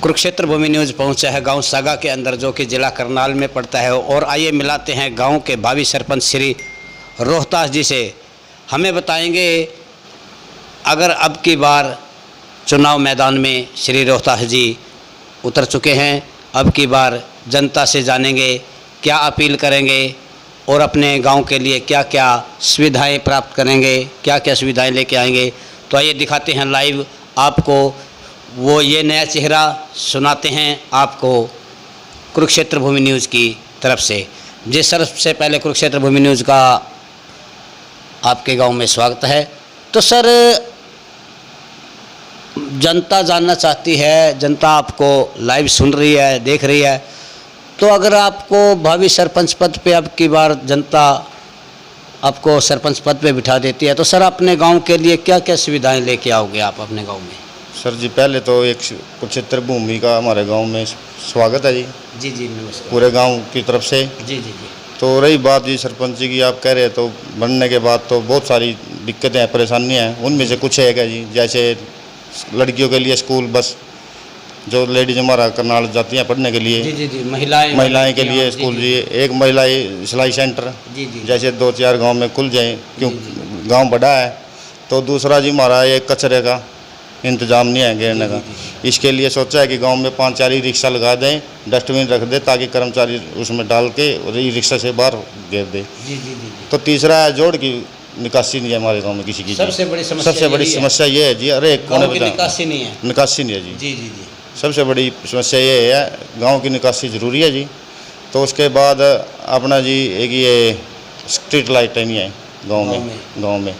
कुरुक्षेत्र भूमि news पहुंचा है गांव सागा के अंदर, जो कि जिला करनाल में पड़ता है। और आइए मिलाते हैं गांव के भावी सरपंच श्री रोहतास जी से। हमें बताएंगे, अगर अब की बार चुनाव मैदान में श्री रोहतास जी उतर चुके हैं, अब की बार जनता से जानेंगे क्या अपील करेंगे और अपने गांव के लिए क्या क्या सुविधाएं प्राप्त करेंगे, क्या क्या सुविधाएं लेके आएंगे। तो आइए दिखाते हैं लाइव आपको वो ये नया चेहरा, सुनाते हैं आपको कुरुक्षेत्र भूमि न्यूज़ की तरफ से। जी सर, सबसे पहले कुरुक्षेत्र भूमि न्यूज़ का आपके गांव में स्वागत है। तो सर, जनता जानना चाहती है, जनता आपको लाइव सुन रही है, देख रही है, तो अगर आपको भावी सरपंच पद पे अब की बार जनता आपको सरपंच पद पे बिठा देती है, तो सर अपने गांव के लिए क्या क्या सुविधाएं लेके आओगे आप अपने गांव में? सर जी, पहले तो एक कुरुक्षेत्र भूमि का हमारे गांव में स्वागत है जी। जी जी, नमस्कार। पूरे गांव की तरफ से। जी जी जी। तो रही बात जी सरपंच जी की, आप कह रहे हैं, तो बनने के बाद तो बहुत सारी दिक्कतें हैं, परेशानियां हैं। उनमें से कुछ है क्या जी, जैसे लड़कियों के लिए स्कूल बस, जो लेडीज हमारा करनाल जाती हैं पढ़ने के लिए। जी जी जी। महिलाएं के लिए स्कूल जी। एक महिला सिलाई सेंटर जी जी, जैसे 2-4 गांव में खुल जाए, क्यों गांव बड़ा है। तो दूसरा जी हमारा एक कचरे का इंतजाम नहीं है गिरने का। इसके लिए सोचा है कि गांव में 5-4 ई रिक्शा लगा दें, डस्टबिन रख दें, ताकि कर्मचारी उसमें डाल के और ई रिक्शा से बाहर गिर दे। जी जी जी। तो तीसरा है जोड़ की निकासी नहीं है हमारे गांव में किसी की। सबसे बड़ी समस्या ये है जी। अरे गांव की निकासी नहीं है। निकासी नहीं है जी। जी जी जी। सबसे बड़ी समस्या ये है, गांव की निकासी ज़रूरी है जी। तो उसके बाद अपना जी एक ये स्ट्रीट लाइटें नहीं है गांव में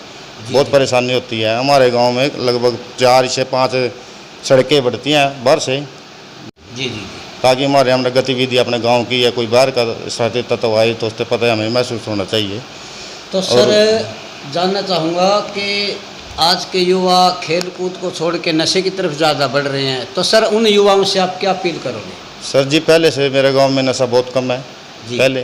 बहुत परेशानी होती है। हमारे गांव में लगभग 4 से 5 सड़कें बढ़ती हैं बाहर से। जी जी जी। ताकि हमारे हमने गतिविधि अपने गांव की या कोई बाहर का साथी तत्व आए तो उससे पता हमें महसूस होना चाहिए। तो सर जानना चाहूँगा कि आज के युवा खेल कूद को छोड़ के नशे की तरफ ज़्यादा बढ़ रहे हैं, तो सर उन युवाओं से आप क्या अपील करोगे? सर जी, पहले से मेरे गांव में नशा बहुत कम है पहले,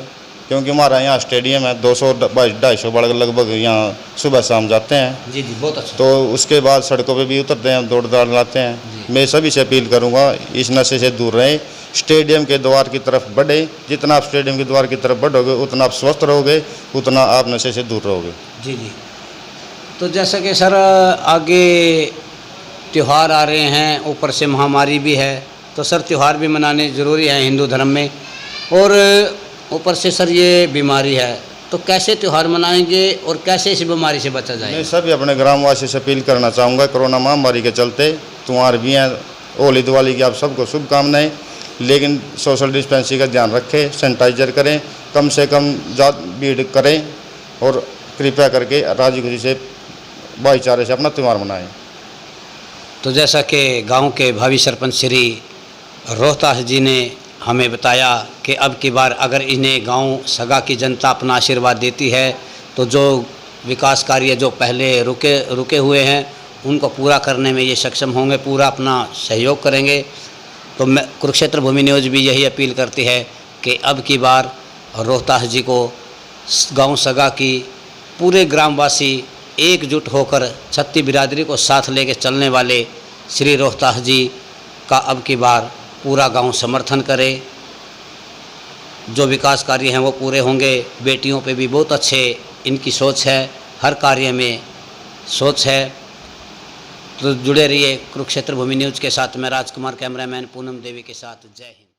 क्योंकि हमारा यहाँ स्टेडियम है, 200-250 बालक लगभग यहाँ सुबह शाम जाते हैं। जी जी, बहुत अच्छा। तो उसके बाद सड़कों पे भी उतरते हैं, दौड़ दाड़ लाते हैं। मैं सभी से अपील करूँगा, इस नशे से दूर रहें, स्टेडियम के द्वार की तरफ बढ़े। जितना आप स्टेडियम के द्वार की तरफ बढ़ोगे उतना आप स्वस्थ रहोगे, उतना आप नशे से दूर रहोगे। जी जी। तो जैसा कि सर आगे त्यौहार आ रहे हैं, ऊपर से महामारी भी है, तो सर त्यौहार भी मनाने ज़रूरी है हिंदू धर्म में, और ऊपर से सर ये बीमारी है, तो कैसे त्यौहार मनाएंगे और कैसे इस बीमारी से बचा जाए? मैं सभी अपने ग्रामवासी से अपील करना चाहूँगा, कोरोना महामारी के चलते त्यौहार भी हैं, होली दिवाली की आप सबको शुभकामनाएं, लेकिन सोशल डिस्टेंसिंग का ध्यान रखें, सैनिटाइजर करें, कम से कम ज़्यादा भीड़ करें और कृपया करके राजी खुशी से भाईचारे से अपना त्यौहार मनाएं। तो जैसा कि गांव के भावी सरपंच श्री रोहतास जी ने हमें बताया कि अब की बार अगर इन्हें गांव सगा की जनता अपना आशीर्वाद देती है, तो जो विकास कार्य जो पहले रुके हुए हैं उनको पूरा करने में ये सक्षम होंगे, पूरा अपना सहयोग करेंगे। तो मैं कुरुक्षेत्र भूमि न्यूज़ भी यही अपील करती है कि अब की बार रोहतास जी को गांव सगा की पूरे ग्रामवासी एकजुट होकर छत्ती बिरादरी को साथ लेकर चलने वाले श्री रोहतास जी का अब की बार पूरा गांव समर्थन करे। जो विकास कार्य हैं वो पूरे होंगे। बेटियों पे भी बहुत अच्छे इनकी सोच है, हर कार्य में सोच है। तो जुड़े रहिए कुरुक्षेत्र भूमि न्यूज़ के साथ। मैं राजकुमार, कैमरामैन पूनम देवी के साथ। जय हिंद।